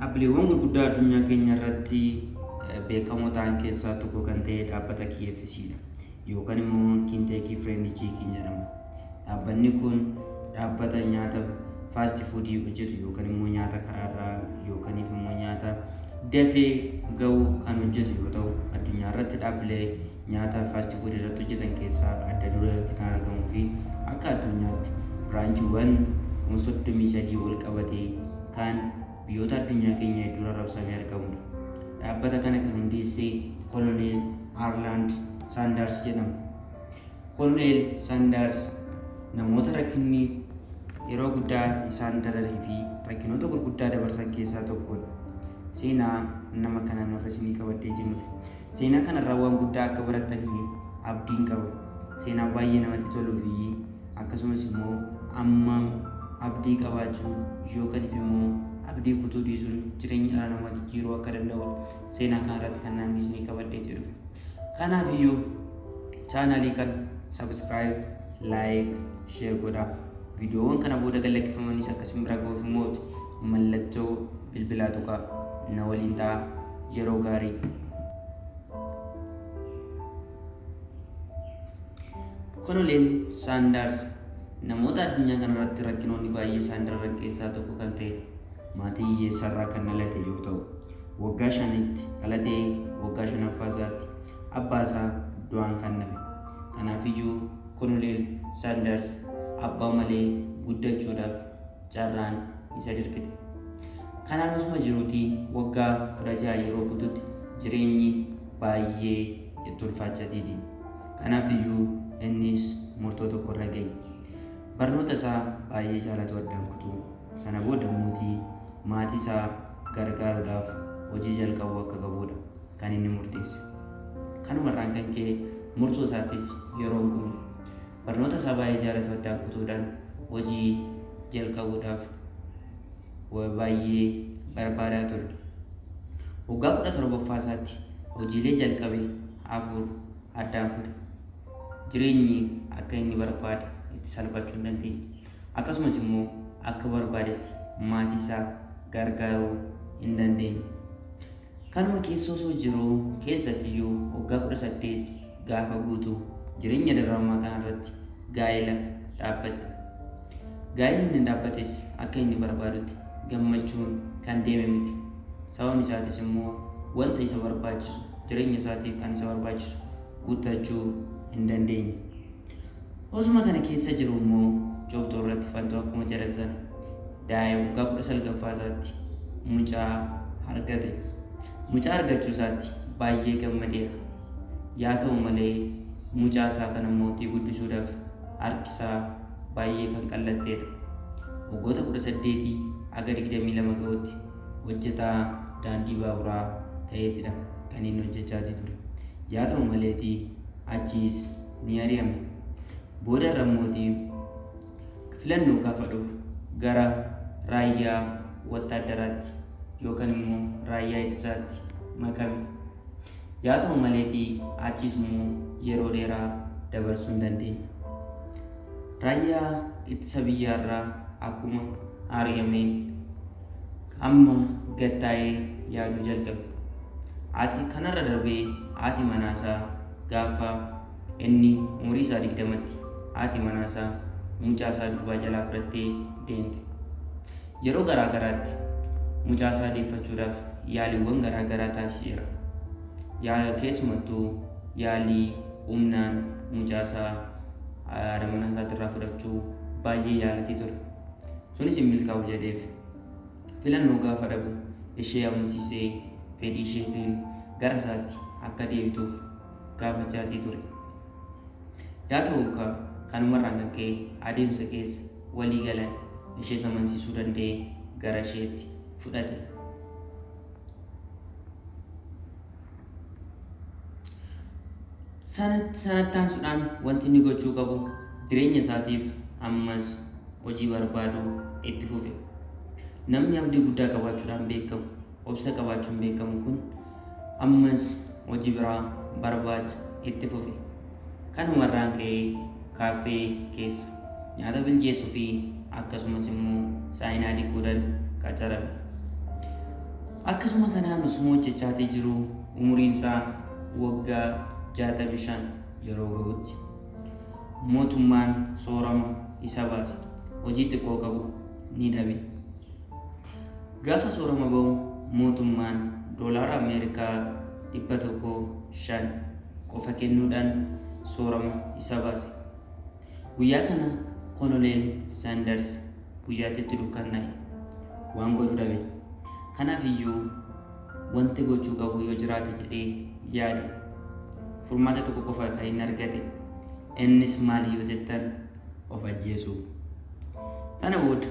Dhaabbileewwan gurguddaa addunyaa keenya irratti beekamoo ta'an keessaa tokko kan ta'e dhaabbata KFCdha. Yookaan immoo Kinteekii Friend Chicken jedhama. Dhaabbanni kun dhaabbata nyaata faast foodii hojjetu yookaan immoo nyaata karaarraa yookaan immoo nyaata dafee ga'u kan hojjetu yoo ta'u, addunyaa irratti dhaabbilee nyaata faast foodii irratti hojjetan keessaa adda duree irratti kan argamuu fi akka addunyaatti biraanchiiwwan 33 ol qabatee kan biyyoota addunyaa keenya hedduu raabsamee argamudha. Dhaabbata kana kan hundeesse Koloneel Arland Saanders jedhama. Koloneel Saanders namoota rakkinni yeroo guddaa isaan dararee fi rakkinoota gurguddaa dabarsan keessaa tokkodha. Seenaa nama kanaan warra isinii qabadhee jennuuf seenaa kanarraa waan guddaa akka baratanii abdiin qaba. Seenaa baay'ee namatti toluu fi akkasumas immoo ammam abdii qabaachuu yookaan immoo abdii kutuu dhiisuun jireenya dhala namaa jijjiiruu akka danda'u seenaa kanarratti kan namni isinii qabadhee jedhu. Kanaafiyyuu chaanaalii kan subscribe, like, share godhaa. Viidiyoowwan kana booda galakkifamanis akkasiin bira ga'uuf immoo mallattoo bilbilaa tuqaa na waliin ta'a. Yeroo gaarii. Koloneel Saanders namoota addunyaa kanarratti rakkinoonni baay'ee isaan darban keessaa tokko kan ta'e maatii hiyyeessaarraa kan dhalate yoo ta'u, waggaa 5tti dhalatee waggaa 5ffaa isaatti abbaa isaa du'aan kan dhabe. Kanaafiyyuu Koloneel Saanders abbaa malee guddachuudhaaf carraan isa dirqite. Kanaan osuma jiruutii waggaa 16 yeroo guututti jireenyi baay'ee itti ulfaachateeti. Kanaafiyyuu innis murtoo tokko irra ga'e. Barnoota isaa baay'ee jaalatu addaan kutuu. Sana booda maatii isaa gargaaruudhaaf hojii jalqabuu akka qabudha kan inni murteesse. Kanumarraan kan ka'e murtoo isaattis yeroo kun barnoota isaa baay'ee jaalatu addaan kutuudhaan hojii jalqabuudhaaf baay'ee barbaadaa ture. Waggaa 17ffaa isaatti hojiilee jalqabe 4 addaan kute. Jireenyi akka inni barbaade itti salphachuu hin dandeenye. Akkasumas immoo akka barbaadetti maatii isaa gargaaruu hin dandeenye. Kanuma keessa osoo jiru keessattiyyuu waggaa 18 gaafa guutuu jireenya daraaraa kanarratti gaa'ela dhaabbate. Gaa'elli inni dhaabbates akka inni barbaadutti gammachuun kan deeme miti. Sababni isaatis immoo wanta isa barbaachisu jireenya isaatiif kan isa barbaachisu guuttachuu hin dandeenye. Osuma kana keessa jiru immoo coobxoo irratti fantoo akkuma jedhan sana daa'ima waggaa 19ffaa isaatti mucaa argate. Mucaa argachuu isaatti baay'ee gammadeera. Yaa ta'u malee mucaa isaa kana mootii guddisuudhaaf harki isaa baay'ee kan qal'atteedha. Waggoota 18 hanga 22 ga'utti hojjetaa daandii baaburaa ta'eetidha kan inni hojjechaa ture. Yaa ta'u maleetii achiis ni ari'ame. Booda irra mootii filannoo gaafa dhufu gara raayyaa wattaadaraatti yookaan immoo raayyaa ittisaatti makame. Yaa ta'u maleetii achiis immoo yeroo dheeraa dabarsuu hin dandeenye. Raayyaa ittisa biyyaarraa akkuma ari'ameen amma gattaa'ee yaaduu jalqabe. Kanarra darbee haati manaasaa gaafa inni umurii isaa 20tti haati manaasaa mucaa isaa durbaa jalaa fudhattee deemte. Yeroo garaagaraatti mucaa isaa deeffachuudhaaf yaaliiwwan garaagaraa taasiseera. Keessumattuu yaalii humnaan mucaa isaa haadha manaa isaatirraa fudhachuu baay'ee yaalatee ture. Sunis hin milkaa'u jedheef filannoo gaafa dhabu ishee amansiisee fedhii isheetiin gara isaatti akka deebituuf gaafachaatii ture. Yaa ta'u kanumarraan kan ka'e adeemsa keessa walii galan ishees amansiisuu danda'ee gara isheetti fudhate. Sanattaan wanti inni gochuu qabu jireenya isaatiif ammas hojii barbaaduu itti fufe. Namni abdii guddaa qabaachuudhaan beekamu, obsa qabaachuun beekamu kun ammas hojii biraa barbaacha itti fufe. Kanumarraan ka'ee kaaffee keessa nyaata bilcheessuu fi akkasumas immoo saayinaa dikuudhaan qacarame. Akkasuma kanaan osuma hojjechaatii jiru umuriin isaa waggaa 65 yeroo ga'utti mootummaan soorama isa baase hojii xiqqoo qabu ni dhabe. Gaafa soorama ba'u mootummaan doolaara Ameerikaa 105 qofa kennuudhaan soorama isa baase. Guyyaa kana Koloneel Saanders guyyaatti dukkannaa'e waan godhu dhabe. Kanaaf iyyuu wanti gochuu qabu yoo jiraate jedhee yaade furmaata tokko qofa kan inni argate. Innis maali yoo jettan of ajjeesuu. Sana booda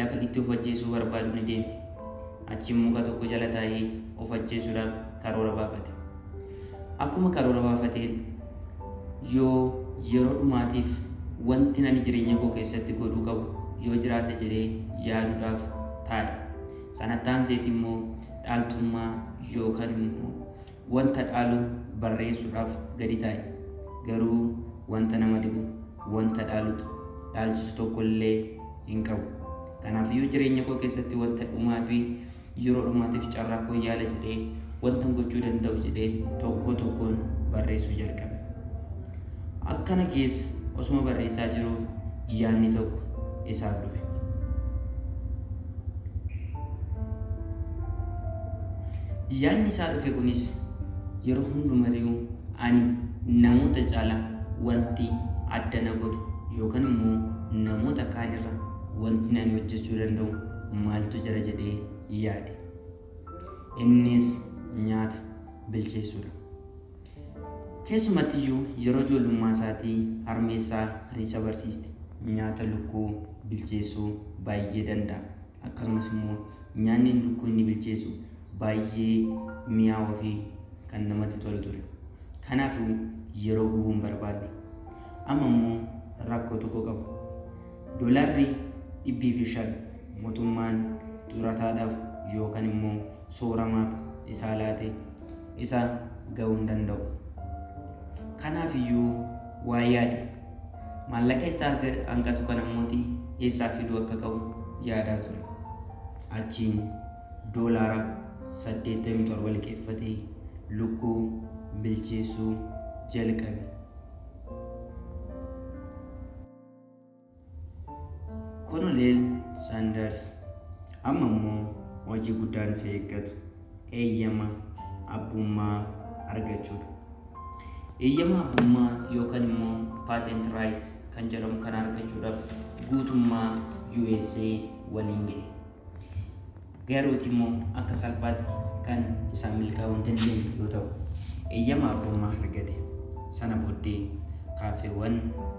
lafa itti of ajjeesuu barbaadu ni deeme. Achi muka tokko jala taa'ee of ajjeesuudhaaf karoora baafate. Akkuma karoora baafateen yoo yeroo dhumaatiif wanti ani jireenya koo keessatti godhuu qabu yoo jiraate jedhee yaaduudhaaf taa'e. Sanattaan seeti immoo dhaaltummaa yookaan immoo wanta dhaalu barreessuudhaaf gadi taa'e. Garuu wanta nama dhibu wanta dhaalchisu tokkollee hin qabu. Kanaaf yoo jireenya koo keessatti wanta dhumaa fi yeroo dhumaatiif carraa koo yaala jedhee wanta gochuu danda'u jedhee tokko tokkoon barreessuu jalqabe. Akkana keessa osuma barreessaa jiruuf yaadni tokko isaaf dhufe. Yaadni isaa dhufe kunis yeroo hundumayyuu ani namoota caalaa wanti adda na godhu yookaan immoo namoota kaanirra wanti ani hojjechuu danda'u maaltu jira jedhee yaade. Innis nyaata bilcheessuudha. Keessumattiyyuu yeroo ijoollummaa isaatii harmeessaa kan isa barsiiste nyaata lukkuu bilcheessuu baay'ee danda'a. Akkasumas immoo nyaanni lukkuu inni bilcheessu baay'ee mi'aawaa fi kan namatti tolu ture. Kanaafuu yeroo gubuu hin barbaanne. Amma immoo rakkoo tokko qabu. Doolaarri 500 mootummaan xurataadhaaf yookaan immoo sooramaaf isaa laate isa ga'uu hin danda'u. Kanaaf iyyuu waa yaade. Maallaqa isaa hanqatu kana immoo eessaa fiduu akka qabu yaadaa ture. Achiin doolaara 87 liqeeffatee lukkuu bilcheessuu jalqabe. Koloneel Saanders amma immoo hojii guddaan isa eeggatu eeyyama abbummaa argachuudha. Eeyyama abbummaa yookaan immoo patent rights kan jedhamu kana argachuudhaaf guutummaa USA waliin ga'e. Garuuti immoo akka salphaatti kan isaan milkaa'uu hin dandeenye yoo ta'u eeyyama abbummaa argate. Sana booddee kaafeewwan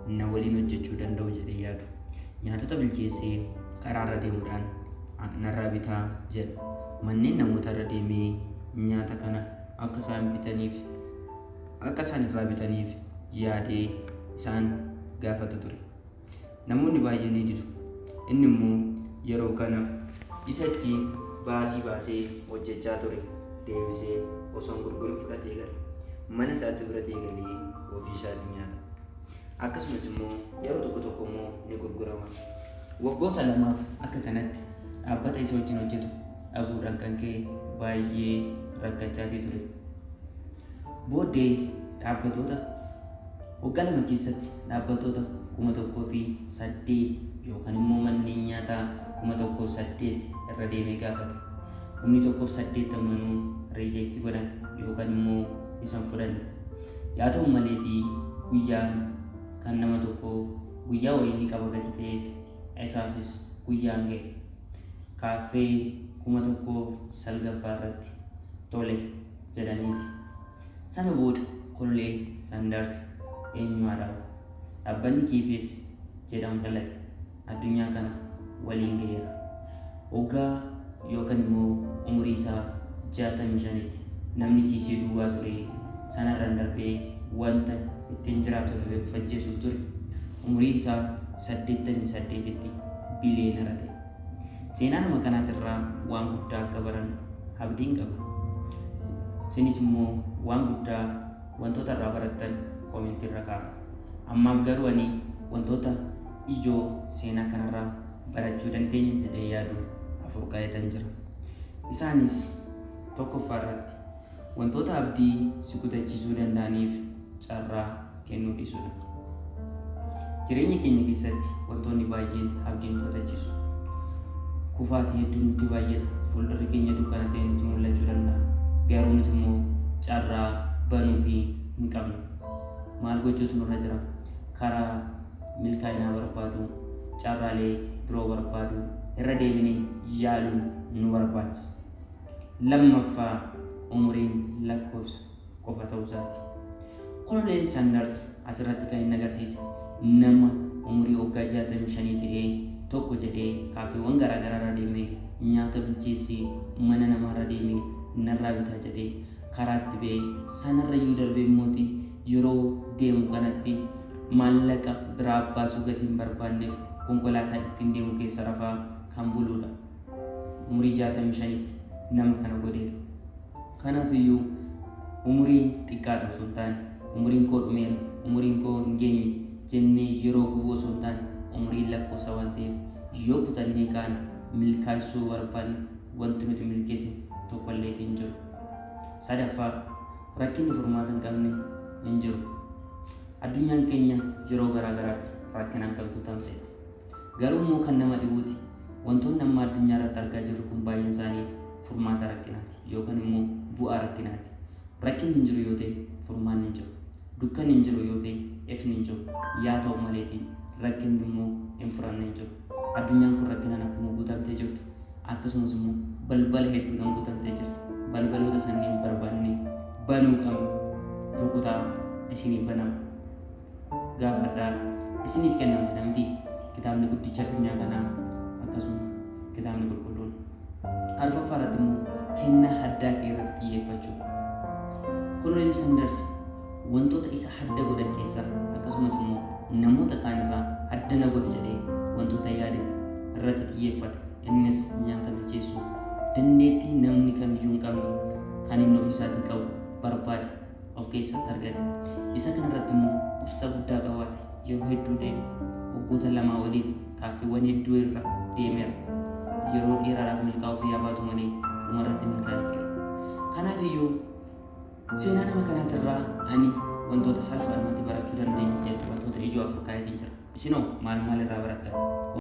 na waliin hojjechuu danda'u jedhee yaadu. Nyaatota bilcheessee karaarra deemuudhaan narraa bitaa jedha. Manneen namoota irra deemee nyaata kana akka isaan irraa bitaniif yaadee isaan gaafata ture. Namoonni baay'een ni didu. Inni immoo yeroo kana isatti baasee hojjechaa ture deebisee osoo hin gurgurin fudhatee gale. Mana isaatti fudhatee galee ofii isaatii nyaata. Akkasumas immoo yeroo tokko tokko immoo ni gurgurama. Waggoota 2 akka kanatti dhaabbata isa wajjin hojjetu dhabuudhaan kan ka'e baay'ee rakkachaatii ture. Booddee dhaabbatoota waggaa 2 keessatti dhaabbatoota 1,008 yookaan immoo manneen nyaataa 1,008 irra deemee gaafate. 1,080 riijeektii godhan yookaan immoo isaan fudhanne. Yaa ta'u maleetii guyyaa kan nama tokko guyyaa wayinii qaba gati ta'eef isaafis guyyaan ga'e. Kaaffee 1,900 irratti tole jedhaniif. Sana booda Koloneel Saanders eenyuudhaaf dhaabbanni Kiifees jedhamu dhalate addunyaa kana waliin ga'eera. Waggaa yookaan immoo umurii isaa 65tti namni kiisii duwwaa ture sanarraan darbee wanta ittiin jiraatu dhabe uffachiisuuf ture. Umurii isaa 88tti biliyeenara ta'e. Seenaa nama kanaatirraa waan guddaa akka baran abdiin qaba. Isinis immoo waan guddaa wantoota irraa barattan koomentii irra kaa'a. Ammaaf garuu ani wantoota ijoo seenaa kanarraa barachuu dandeenya jedhee yaadu 4 kaa'etan jira. Isaanis tokkoffaarratti wantoota abdii si kutachiisuu danda'aniif carraa kennuu dhiisudha. Jireenya keenya keessatti wantoonni baay'een abdiin kutachiisu. Kufaatii hedduun nutti baay'ata. Fuuldurri keenya dukkana ta'e nutti mul'achuu danda'a. Garuu nuti immoo carraa banuu fi hin qabnu. Maal gochuutu nurra jira? Karaa milkaa'inaa barbaadu, carraalee biroo barbaadu, irra deebinee yaaluun nu barbaachisa. Lammaffaa umuriin lakkoofsa qofa ta'uu isaati. Koloneel Saanders asirratti kan inni agarsiise nama umurii waggaa 65 ta'ee tokko jedhee kaafeewwan garaagaraa irra deemee nyaata bilcheessee mana namaarra deemee narraa bitaa jedhee karaatti ba'ee sanarra iyyuu darbee immooti yeroo deemu kanatti maallaqa biraa baasuu gatii hin barbaanneef konkolaataa ittiin deemu keessa rafaa kan buludha. Umurii 65tti nama kana godheera. Kanaaf iyyuu umuriin xiqqaadha osoo hin taane umuriin koo dhumeera, umuriin koo hin geenye jennee yeroo gubuu osoo hin taane umuriin lakkoofsa waan ta'eef yoo kutannee kaan milkaa'isuu barbaanne wanti nuti milkeessine tokkollee hin jiru. Sadaffaa rakkinni furmaata hin qabne hin jiru. Addunyaan keenya yeroo garaagaraatti rakkinaan kan guutamtedha. Garuu immoo kan nama dhibuuti wantoonni amma addunyaa irratti argaa jirru kun baay'een isaanii furmaata rakkinaati yookaan immoo bu'aa rakkinaati. Rakkinni hin jiru yoo ta'e furmaanni hin jiru. Dukkanni hin jiru yoo ta'e ifni hin jiru. Yaa ta'u maleetiin rakkinni immoo hin furamne hin jiru. Addunyaan kun rakkinaan akkuma guutamtee jirtu akkasumas immoo balbala hedduudhaan guutamtee jirtu. Balbaloota sanniin barbaanne banuu qabnu rukutaa isinii banama. Gaafadhaa isiniif kennama jedhamti kitaabni guddicha addunyaa kanaa akkasuma kitaabni qulqulluun. Arfaffaa irratti immoo kennaa addaa kee irratti xiyyeeffachuu. Koloneel Saanders wantoota isa adda godhan keessaa akkasumas immoo namoota kaan irraa adda na godhu jedhee wantoota yaade irratti xiyyeeffate. Innis nyaata bilcheessuu dandeettii namni kamiyyuu hin qabne kan inni ofiisaatii qabu barbaade of keessatti argate. Isa kanarratti immoo ibsa guddaa qabaate yeroo hedduu deeme waggoota 2 oliif kaafeewwan hedduu irra deemeera. Yeroo dheeraadhaaf milkaa'uu fi yaabatu malee dhumarratti milkaa'eera. Kanaaf iyyuu seenaa nama kanaatirraa ani wantoota salphaadhumatti barachuu dandeenya jedhu wantoota ijoo afur kaayatiin jira. Isinoo maal irraa barattan?